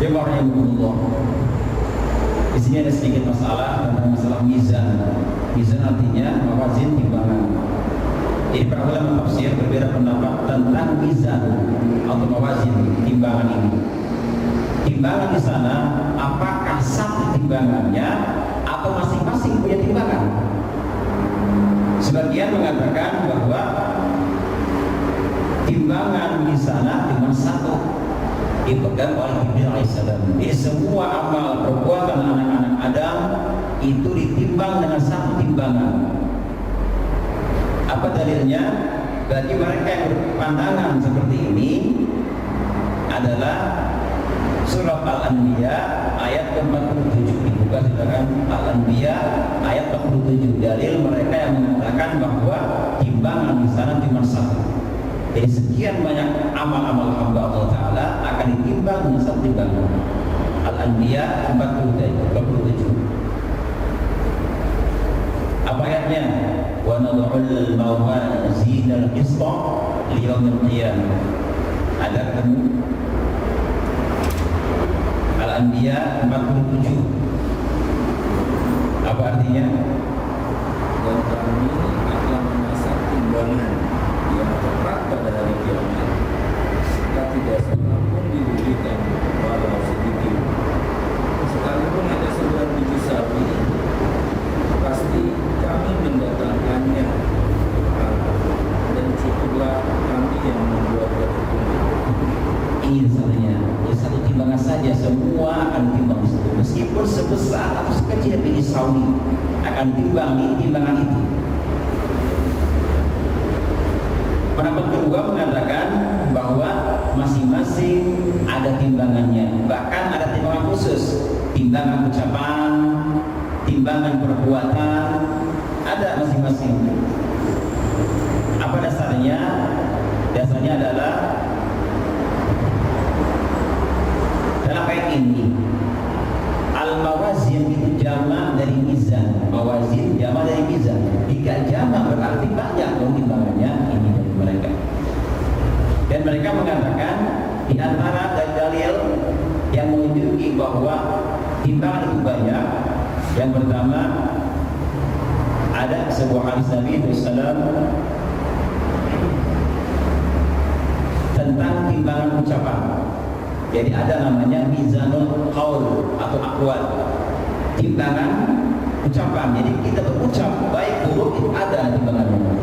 Bismillahirrahmanirrahim. Di sini ada sedikit masalah tentang masalah mizan. Mizan artinya mawazin, timbangan. Jadi para ulama tafsir berbeda pendapat tentang mizan atau mawazin, timbangan ini. Timbangan di sana apakah satu timbangannya atau masing-masing punya timbangan? Sebagian mengatakan bahwa timbangan di sana cuma satu, dipegang oleh Jibril alaihissalam. Jadi semua amal perbuatan anak-anak Adam itu ditimbang dengan satu timbangan. Apa dalilnya? Bagi mereka yang berpandangan seperti ini adalah surat Al-Anbiya ayat 47. Dibuka silakan, Al-Anbiya ayat 47. Dalil mereka yang mengatakan bahwa timbangan di sana cuma satu. Jadi sekian banyak amal-amal hamba Allah Ta'ala akan ditimbang dengan satu timbangan. Al-Anbiya 47. Apa ayatnya? Wa nad'ul mawazin al-qista liyaumil qiyamah. Ada ketemu? Al-Anbiya 47. Apa artinya? Dan kami akan memasang timbangan yang tepat pada hari kiamat. Jika tidak seorang pun diberikan walau sedikit, sekalipun ada 9 sebesar atau sekecil biji sawi akan ditimbang di timbangan itu. Pendapat kedua mengatakan bahwa masing-masing ada timbangannya, bahkan ada timbangan khusus, timbangan ucapan, timbangan perbuatan, ada masing-masing. Apa dasarnya? Dasarnya adalah dalam ayat ini, al-mawazin itu jamak dari mizan. Mawazin jamak dari mizan. Jika jamak berarti banyak timbangannya ini dari mereka. Dan mereka mengatakan di antara dalil yang menunjukkan bahwa timbangan itu banyak. Yang pertama, ada sebuah hadis Nabi SAW tentang timbangan ucapan. Jadi ada namanya mizanul qaul atau aqwal, timbangan ucapan. Jadi kita berucap baik buruk itu ada timbangannya.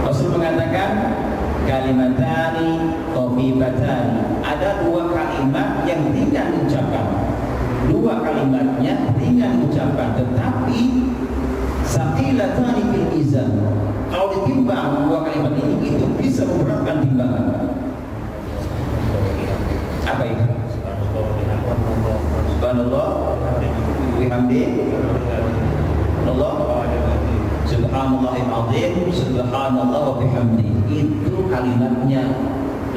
Rasul mengatakan kalimatani khafifatani, ada dua kalimat yang ringan diucapkan. Dua kalimatnya ringan diucapkan, tetapi saqilatani fil mizan. Kalau ditimbang dua kalimat ini itu bisa memberatkan timbangan. Apa itu? Subhanallah bihamdi Allah subhanallahil azim subhanallah wa bihamdi. Itu kalimatnya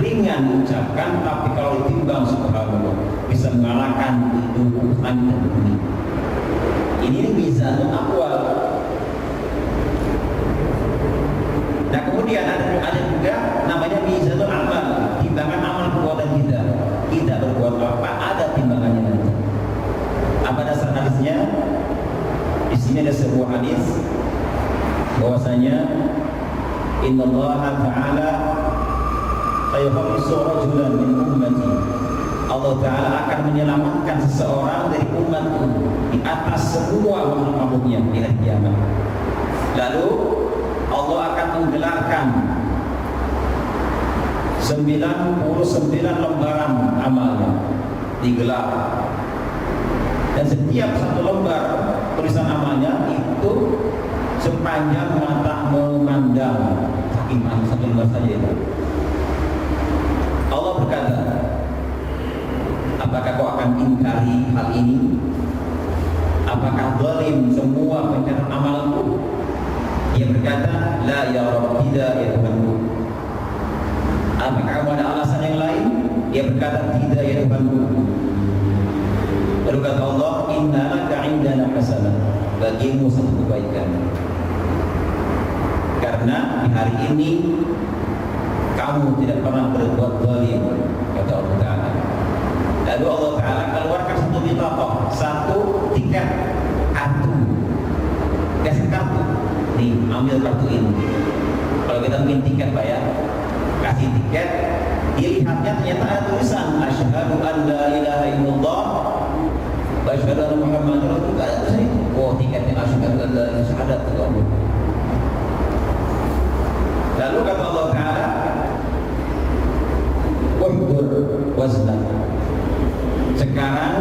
ringan diucapkan, tapi kalau ditimbang subhanallah bisa mengalahkan itu langit dan bumi. Ini mizanul aqwal. Nah kemudian ada juga namanya mizanul amal, timbangan amal perbuatan kita. Kita berbuat apa ada timbangannya nanti. Apa dasar hadisnya? Di sini ada sebuah hadis bahwasanya innallaha ta'ala sayukhlisu rajulan min ummati. Allah Ta'ala akan menyelamatkan seseorang dari umatku di atas semua makhluk-makhluknya di hari kiamat. Lalu Allah akan menggelarkan 99 lembaran amalnya, digelar. Dan setiap satu lembar tulisan amalnya itu sepanjang mata memandang. Saking satu lembar saja itu. Allah berkata, apakah kau akan ingkari hal ini? Apakah zalim semua pencatat amalku? Dia berkata, la ya Rabb, tidak ya Tuhanku. Apakah kamu ada alasan yang lain? Dia berkata, tidak ya Tuhanku. Lalu kata Allah, inna laka indana hasanah, bagimu satu kebaikan. Karena di hari ini kamu tidak pernah berbuat zalim, kata Allah Ta'ala. Lalu Allah Ta'ala keluarkan satu bitaqah, satu tiket kartu. Kasih kartu, nih ambil kartu ini. Kalau kita bikin tiket Pak ya, kasih tiket, dilihatnya ternyata ada tulisan asyhadu an la ilaha illallah wa asyhadu anna muhammadar rasulullah. Ada tulisan itu. Oh, tiketnya asyhadu an la ilaha illallah. Lalu kata Allah Ta'ala, wahdur waznan. Sekarang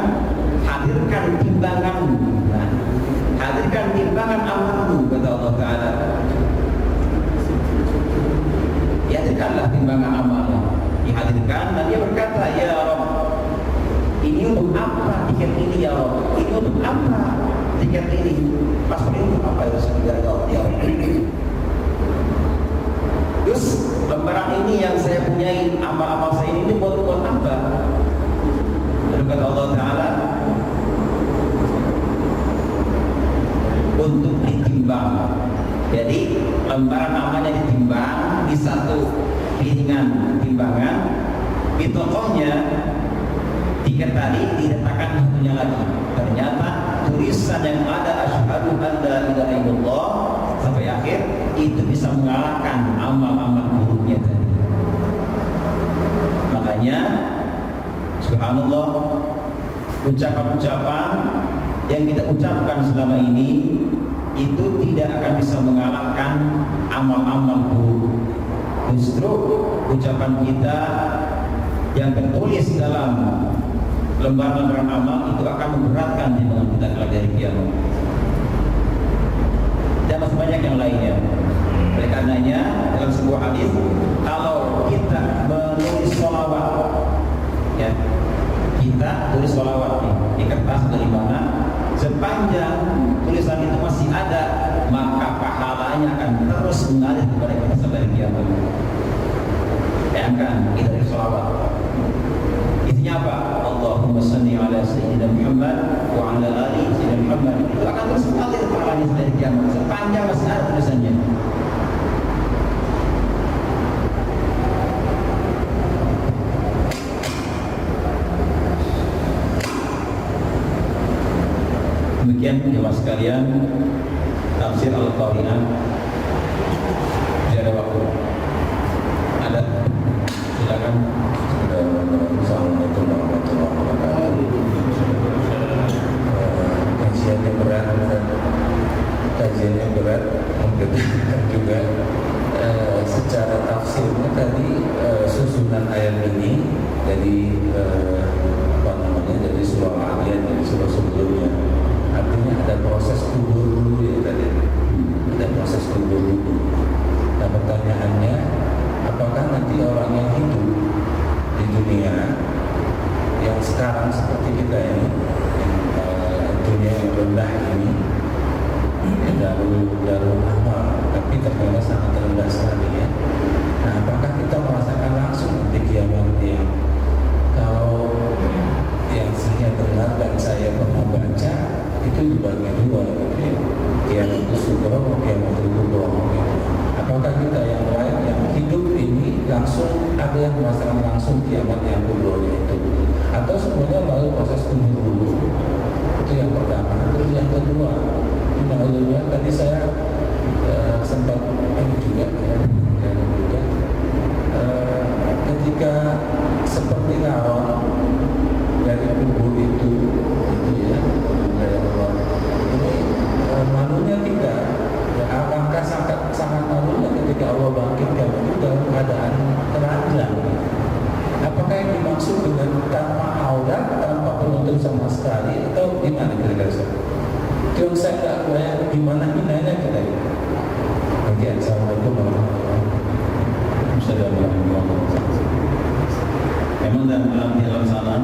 hadirkan timbangan. Nah, hadirkan timbangan amalmu, kata Allah Ta'ala. Hadirkanlah timbangan amalnya. Dihadirkan dan dia berkata, ya Rabb, ini untuk apa tiket ini ya Rabb? Ini untuk apa tiket ini? Paspor ini untuk apa ya Rabb? Terus lembaran ini yang saya punyai, amal-amal saya ini buat apa? Lalu kata Allah Ta'ala, untuk ditimbang. Jadi lembaran amalnya ditimbang di satu piringan timbangan. Di tokohnya tiket tadi diletakkan satunya lagi. Ternyata tulisan yang ada asyhadu an la ilaha illallah sampai akhir itu bisa mengalahkan amal-amal buruknya tadi. Makanya subhanallah, ucapan-ucapan yang kita ucapkan selama ini itu tidak akan bisa mengalahkan amal-amal buruk. Justru ucapan kita yang tertulis dalam lembaran-lembaran amal itu akan memberatkan timbangan kita kelak dari kiamat. Dan masih banyak yang lainnya. Oleh karenanya dalam sebuah hadis, kalau kita menulis sholawat, ya, kita tulis sholawat di kertas dari mana, sepanjang tulisan itu masih ada, maka pahalanya akan terus mengalir kepada kita sampai hari kiamat. Bayangkan kita tulis sholawat. Isinya apa? Allahumma salli ala sayyidina Muhammad wa ala ali sayyidina Muhammad. Itu akan terus mengalir pahalanya sampai hari kiamat sepanjang masih ada tulisannya. Demikian jemaah sekalian, tafsir Al-Qari'ah. Tidak ada waktu. Ada? Silakan. Assalamualaikum warahmatullahi wabarakatuh. Kajiannya berat, mungkin juga secara tafsirnya tadi susunan ayat ini dari dari surah Al-Adiyat, dari surah sebelumnya. Artinya ada proses kubur dulu ya tadi. Ada proses kubur dulu. Nah pertanyaannya, apakah nanti orang yang hidup di dunia yang sekarang seperti kita ini, yang dunia yang rendah ini, darul amal, tapi ternyata sangat rendah sekali ya. Nah apakah kita merasakan langsung nanti kiamat yang kalau yang saya dengar dan saya pernah baca itu dibagi dua gitu ya. Kiamat itu sugro, kiamat itu kubro. Apakah kita yang lain yang hidup ini langsung ada yang merasakan langsung kiamat yang kubronya itu, atau semuanya lalu proses kubur dulu? Itu yang pertama. Terus yang kedua, tadi saya sempat juga ketika seperti lawan dari kubur itu ya, ini malunya kita ya, alangkah sangat malunya ketika Allah bangkitkan itu dalam keadaan telanjang. Apakah yang dimaksud dengan tanpa aurat, tanpa penutup sama sekali, atau gimana kira-kira? Yang saya tak bayang gimana hinanya kita ini. Oke, assalamualaikum warahmatullahi wabarakatuh. Memang dalam sana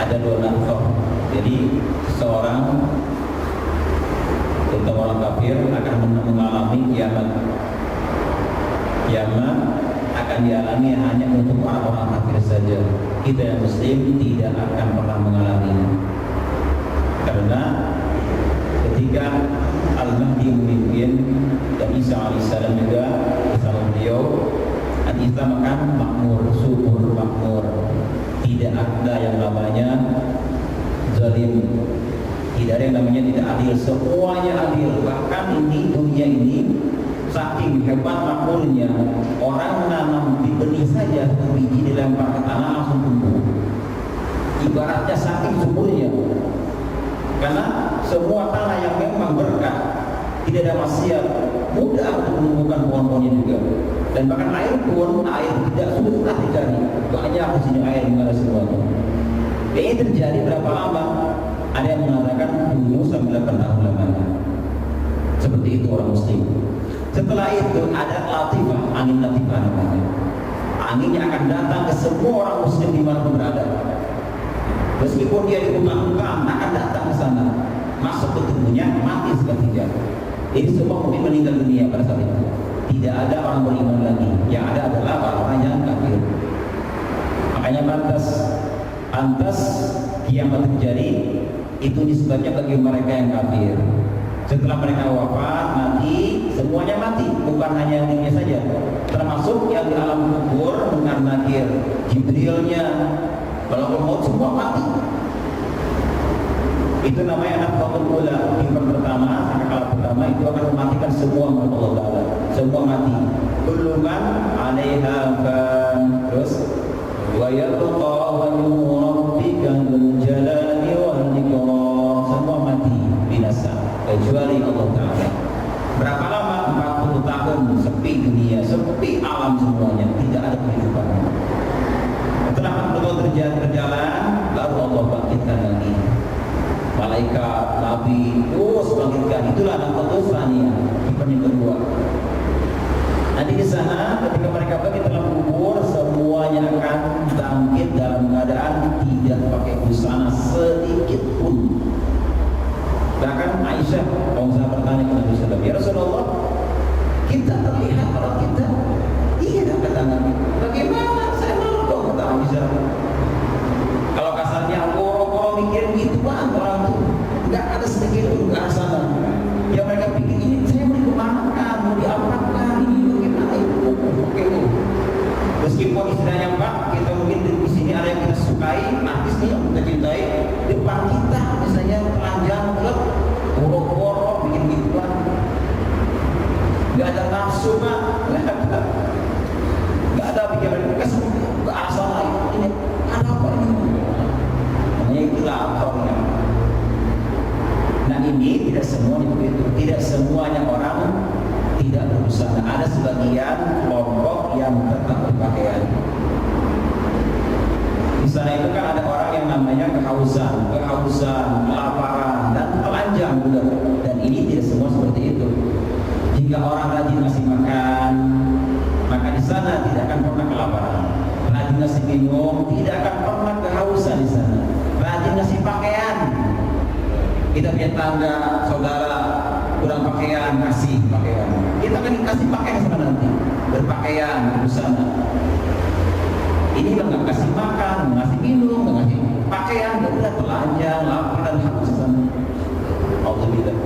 ada dua nafkah. Jadi seorang terutama orang kafir akan mengalami kiamat. Kiamat akan dialami hanya untuk orang-orang kafir saja. Kita yang muslim tidak akan pernah mengalaminya. Karena ketika Al-Mahdi memimpin dan Isa alaihissalam juga bersama beliau, Islam akan makmur, subur, makmur. Tidak ada yang namanya zalim, tidak ada yang namanya tidak adil, semuanya adil. Bahkan di dunia ini saking hebat makmurnya, orang nanam di benih saja, biji dilempar ke tanah langsung tumbuh. Ibaratnya saking suburnya. Karena semua tanah yang memang berkah, tidak ada maksiat, mudah untuk menumbuhkan pohon-pohonnya juga. Dan bahkan air pun, air tidak susah dicari. Banyak di sini air di mana semuanya. Ini terjadi berapa lama? Ada yang mengatakan 7 sampai 8 tahun lamanya. Seperti itu orang muslim. Setelah itu ada latifah, angin latifah namanya. Anginnya akan datang ke semua orang muslim di mana pun berada. Meskipun dia di hutan-hutan, akan datang ke sana, masuk ke tubuhnya, mati seketika. Jadi semua mungkin meninggal dunia pada saat itu. Tidak ada orang beriman lagi. Yang ada adalah orang-orang yang kafir. Makanya pantas kiamat terjadi itu disebabnya bagi mereka yang kafir. Setelah mereka wafat, mati, semuanya mati. Bukan hanya yang dunia saja, termasuk yang di alam kubur, Munkar Nakir, Jibrilnya, Malakul Maut, semua mati. Itu namanya nafkhatul ula. Timbang pertama, sangkakala pertama itu akan mematikan semua makhluk Allah Ta'ala. Semua mati. Kullu man 'alaiha fan. Terus wa yabqa wajhu rabbika dzul jalali wal ikram. Semua mati, binasa, kecuali Allah Ta'ala. Berapa lama? 40 tahun sepi dunia, sepi alam semuanya, tidak ada kehidupan. Setelah 40 semua berjalan, baru Allah bangkitkan lagi. Malaikat, Nabi, terus bangkitkan. Itulah nafkhatul tsaniyah, yang kedua. Nanti di sana ketika mereka bangkit dalam kubur, semuanya akan bangkit dalam keadaan tidak pakai busana sedikit pun. Bahkan Aisyah, Aisyah bertanya kepada Nabi SAW, ya Rasulullah, kita terlihat kalau kita, iya kata Nabi, bagaimana saya malu dong, kata Aisyah. Kalau kasarnya orang mikir gitu bang, orang tuh nggak ada sedikit pun ke arah sana. Yang mereka pikir ini saya mau dikemanakan, mau diapakan, ini bagaimana itu, oke. Meskipun istilahnya Pak, kita mungkin di sini ada yang kita sukai, artis nih yang kita cintai, depan kita misalnya telanjang, gelap, borok-borok, bikin gituan, nggak ada nafsu Pak, nggak ada pikiran mereka ke arah sana. Ini ada apa ini? Namanya itulah aktornya. Nah ini tidak semua begitu, tidak semuanya orang tidak berusaha. Ada sebagian kelompok yang tetap berpakaian. Di sana itu kan ada orang yang namanya kehausan, kelaparan, dan telanjang juga. Dan ini tidak semua seperti itu. Jika orang rajin ngasih makan, maka di sana tidak akan pernah kelaparan. Rajin ngasih minum, tidak akan pernah kehausan di sana. Rajin ngasih pakaian. Kita punya tangga, saudara kurang pakaian, kasih pakaian. Kita akan dikasih pakaian sama nanti, berpakaian, berbusana. Ini nggak kasih makan, nggak ngasih minum, nggak ngasih pakaian, nggak udah telanjang, lapar dan haus sana. Alhamdulillah.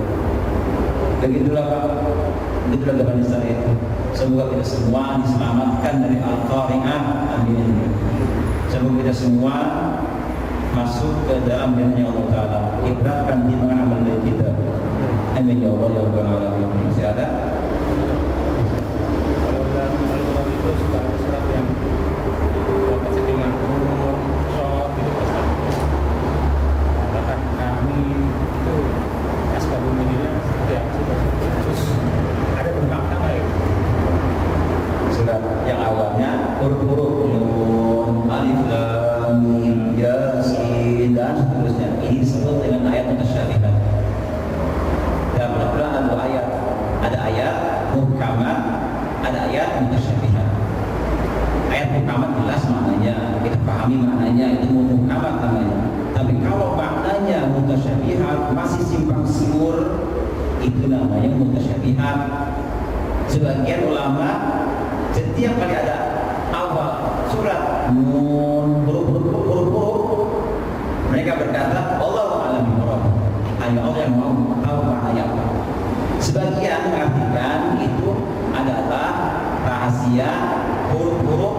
Begitulah Pak, begitulah gambaran saya itu. Semoga kita semua diselamatkan dari al-qari'ah. Amin. Semoga kita semua masuk ke dalam janji Allah Ta'ala, ibaratkan di mana amal dari kita. Amin ya Allah ya Rabbal Alamin. Masih ada? Kalau dalam Al-Quran itu suka ada surat yang lokasi dengan umur, short, gitu Ustaz. Bahkan kami itu SKB Medina seperti apa sih Pak? Terus ada beberapa ya? Surat yang awalnya huruf-huruf Nun, Alif, Lam, Mim, Yasin dan seterusnya. Ini disebut dengan ayat mutasyabihat. Dalam Al-Quran ada dua ayat. Ada ayat muhkamat, ada ayat mutasyabihat. Ayat muhkamat jelas maknanya, kita pahami maknanya, itu muhkamat namanya. Tapi kalau maknanya mutasyabihat masih simpang siur, itu namanya mutasyabihat. Sebagian ulama setiap kali ada awal surat Nun, huruf-huruf, mereka berkata Allahu a'lam bishawab. Hanya Allah yang mau tahu maknanya apa. Sebagian mengartikan itu adalah rahasia huruf-huruf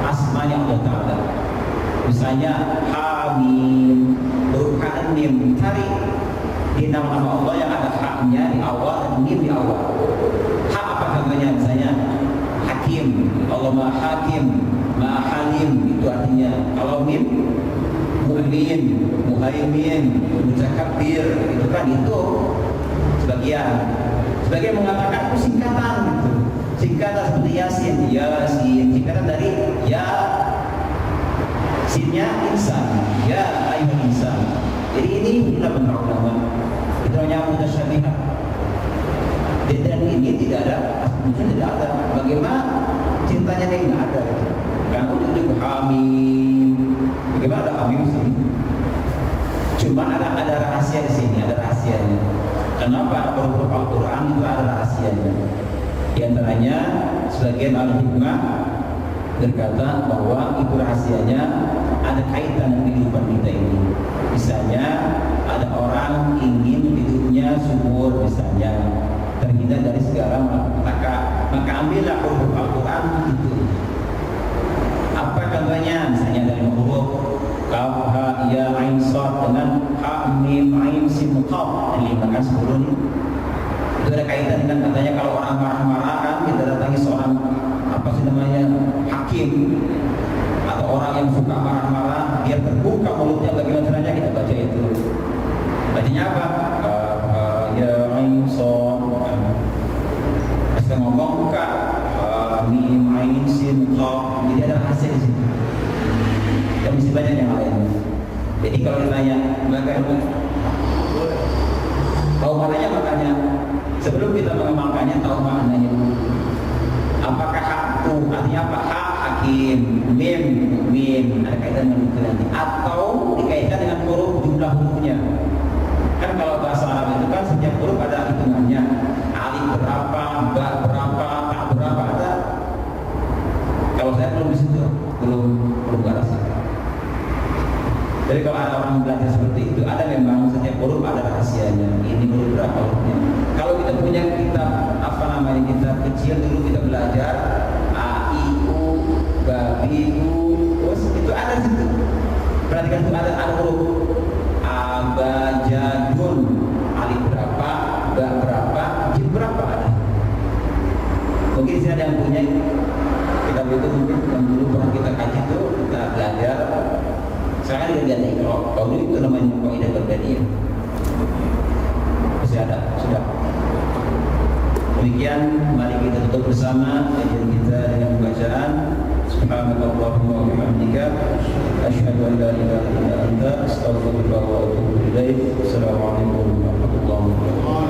asmanya Allah Ta'ala. Misalnya Hamim, huruf Ha Mim, cari di nama-nama Allah yang ada haknya di awal dan mim di awal. Ha apa contohnya? Misalnya Hakim, Allah Maha Hakim, Maha Halim, itu artinya. Kalau mim, Mu'min, Muhaimin, Mutakabbir, itu kan itu sebagian mengatakan itu singkatan gitu. Singkatan seperti Yasin, singkatan dari ya, sinnya insan, ya ayyuhal insan. Jadi ini kita benar ulama. Itu namanya mutasyabihat. Dan ini tidak ada, mungkin tidak ada. Bagaimana cintanya ini nggak ada? Kan udah Hamim. Bagaimana ada Hamim sih? Cuma ada rahasia di sini, ada rahasianya. Kenapa huruf Al-Quran itu ada rahasianya? Di antaranya sebagian al-hikmah berkata bahwa itu rahasianya ada kaitan dengan kehidupan kita ini. Misalnya ada orang ingin hidupnya subur, misalnya terhindar dari segala malapetaka, maka ambillah huruf Al-Quran itu. Apa contohnya? Misalnya dari huruf Kaf, Ha, Ya, Ain, Shad dengan Ha, Mim, Ain, Sin, Qaf. Ini makan 10 nih. Itu ada kaitan dengan katanya kalau orang marah-marah kan kita datangi seorang apa sih namanya hakim atau orang yang suka marah-marah, dia terbuka mulutnya, bagaimana caranya kita baca itu. Bacanya apa? Kaf, Ha, Ya, Ain, Shad. Kita ngomong Kaf, Ha, Mim, Ain, Sin, Qaf. Jadi ada hasil di sini. banyak yang lain. Jadi kalau ditanya bagaimana tahu maknanya, makanya sebelum kita mengamalkannya tahu maknanya. Apakah hak itu artinya apa? Hak hakim, mim mukmin, ada kaitan dengan itu nanti, atau dikaitkan dengan huruf jumlah hurufnya. Kan kalau bahasa Arab itu kan setiap huruf ada hitungannya. Alif berapa, ba berapa, ta berapa ada. Kalau saya belum di situ, belum ke arah sana. Jadi kalau ada orang belajar seperti itu, ada memang setiap huruf ada rahasianya. Ini huruf berapa hurufnya. Kalau kita punya kitab kitab kecil dulu kita belajar a i u ba bi u, terus itu ada di situ. Perhatikan itu ada huruf abajadun, alif berapa, ba berapa, jim berapa ada. Mungkin di sini ada yang punya kitab itu, mungkin yang dulu pernah kita kaji itu, kita belajar. Sekarang dia lihat kalau itu namanya kaidah berbeda. Masih ada, sudah. Demikian, mari kita tutup bersama kajian kita dengan bacaan Subhanallahumma wa bihamdika asyhadu an la ilaha illa anta astaghfiruka wa atubu ilaik. Assalamualaikum warahmatullahi wabarakatuh.